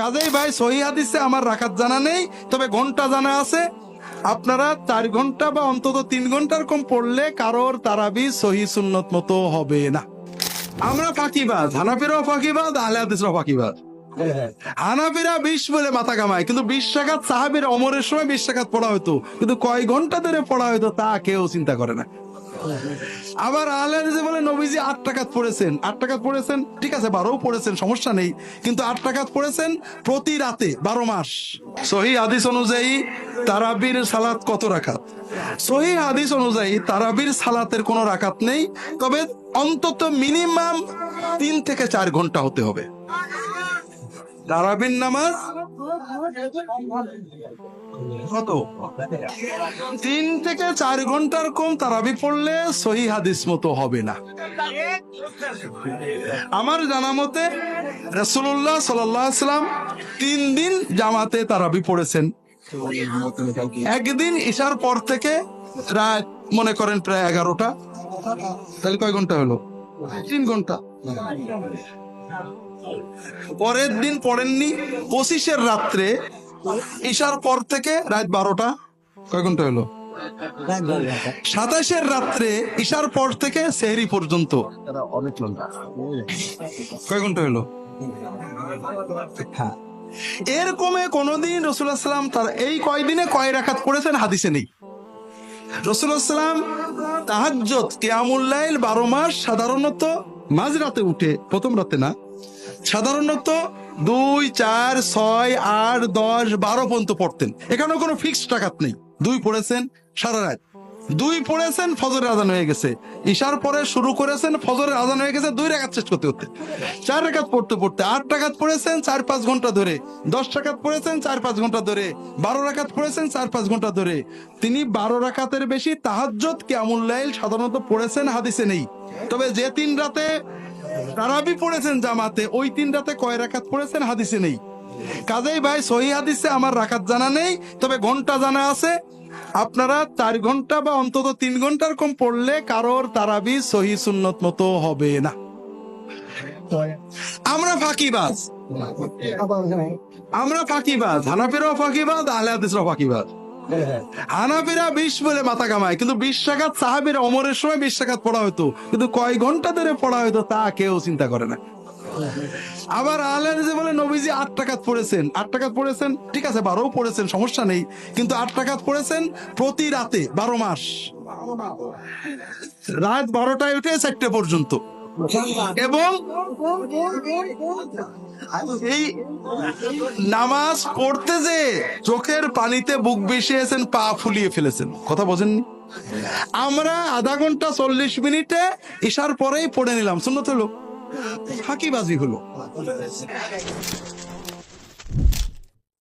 কাজেই ভাই সহিহ হাদিসে আমার রাকাত জানা নেই, তবে ঘন্টা জানা আছে। আপনারা 4 ঘন্টা বা অন্তত 3 ঘন্টার কম পড়লে কারোর তারাবি সহিহ সুন্নত মতো হবে না। আমরা ফাঁকিবাজ, হানাফিরাও ফাঁকিবাজ, আহলে হাদিসরাও ফাঁকিবাজ। হানাফিরা 20 বলে মাথা কামায়, কিন্তু 20 রাকাত সাহাবীর ওমরের সময় 20 রাকাত পড়া হতো, কিন্তু কয় ঘন্টা ধরে পড়া হতো তা কেউ চিন্তা করে না। আবার আহলে হাদিসে বলে নবীজি 8 রাকাত পড়েছেন। 8 রাকাত পড়েছেন, ঠিক আছে 12ও পড়েছেন, সমস্যা নেই, কিন্তু 8 রাকাত পড়েছেন প্রতি রাতে 12 মাস। সহিহ হাদিস অনুযায়ী তারাবির সালাত কত রাকাত? সহিহ হাদিস অনুযায়ী তারাবির সালাতের কোনো রাকাত নেই, তবে অন্তত মিনিমাম 3 থেকে 4 ঘন্টা হতে হবে। তারাবির নামাজ কত? 3 থেকে 4 ঘন্টার কম তারাবি পড়লে সহিহ হাদিস মতো হবে না। আমার জানা মতে রাসূলুল্লাহ সাল্লাল্লাহু আলাইহি ওয়াসাল্লাম 3 দিন জামাতে তারাবি পড়েছেন। একদিন ঈশার পর থেকে রাত মনে করেন প্রায় 11টা, তাহলে কয় ঘন্টা হলো? 3 ঘন্টা। পরের দিন পড়েননি 25-এর রাত্রে ঈশার পর থেকে রাত 12টা, কয় ঘন্টা হলো? 27-এর রাত্রে ঈশার পর থেকে সেহরি পর্যন্ত কয় ঘন্টা হলো? এর কমে কোনদিন রাসূলুল্লাহ সাল্লাম তার এই কয়দিনে কয় রাকাত পড়েছেন হাদিসে নেই। রাসূলুল্লাহ সাল্লাম তাহাজ্জুদ কিয়ামুল লাইল 12 মাস সাধারণত মাঝরাতে উঠে, প্রথম রাতে না, সাধারণত 2, 4, 6, 8, 10, 12 পর্যন্ত পড়তেন। এখানে কোনো ফিক্সড রাকাত নেই। 2 পড়েছেন সারা রাত, 2 পড়েছেন ফজরের আজান হয়ে গেছে, ঈশার পরে শুরু করেছেন ফজরের আজান হয়ে গেছে, 2 রাকাত শেষ করতে করতে 4 রাকাত পড়তে পড়তে 8 রাকাত পড়েছেন 4-5 ঘন্টা ধরে, 10 রাকাত পড়েছেন 4-5 ঘন্টা ধরে, 12 রাকাত পড়েছেন 4-5 ঘন্টা ধরে। তিনি 12 রাকাতের বেশি তাহাজ্জুদ কিয়ামুল লাইল সাধারণত পড়েছেন হাদিসে নেই। তবে যে 3 রাতে তারাবি পড়েছেন জামাতে, ওই 3 রাতে কয় রাকাত পড়েছেন হাদিসে নেই। কাজেই ভাই সহিহ হাদিসে আমার রাকাত জানা নেই, তবে ঘন্টা জানা আছে। আপনারা 4 ঘন্টা বা অন্তত 3 ঘন্টার কম পড়লে কারোর তারাবি সহিহ সুন্নত মতো হবে না। আমরা ফাঁকিবাজ, হানাফিরাও ফাঁকিবাজ, আহলে হাদিসরাও ফাঁকিবাজ। হানাফিরা 20 বলে মাথা কামায়, কিন্তু 20 রাকাত সাহাবীর ওমরের সময় 20 রাকাত পড়া হতো, কিন্তু কয় ঘন্টা ধরে পড়া হতো তা কেউ চিন্তা করে না। আবার আহলে হাদিসে বলে নবীজি 8 রাকাত পড়েছেন। 8 রাকাত পড়েছেন, ঠিক আছে 12ও পড়েছেন, সমস্যা নেই, কিন্তু 8 রাকাত পড়েছেন প্রতি রাতে 12 মাস, রাত 12টায় উঠে 4টে পর্যন্ত। এবং এই নামাজ পড়তে যে চোখের পানিতে বুক ভিজিয়েছেন, পা ফুলিয়ে ফেলেছেন, কথা বোঝেননি? আমরা আধা ঘন্টা 40 মিনিটে ঈশার পরেই পড়ে নিলাম, সুন্নত হলো, ফাঁকিবাজি হলো।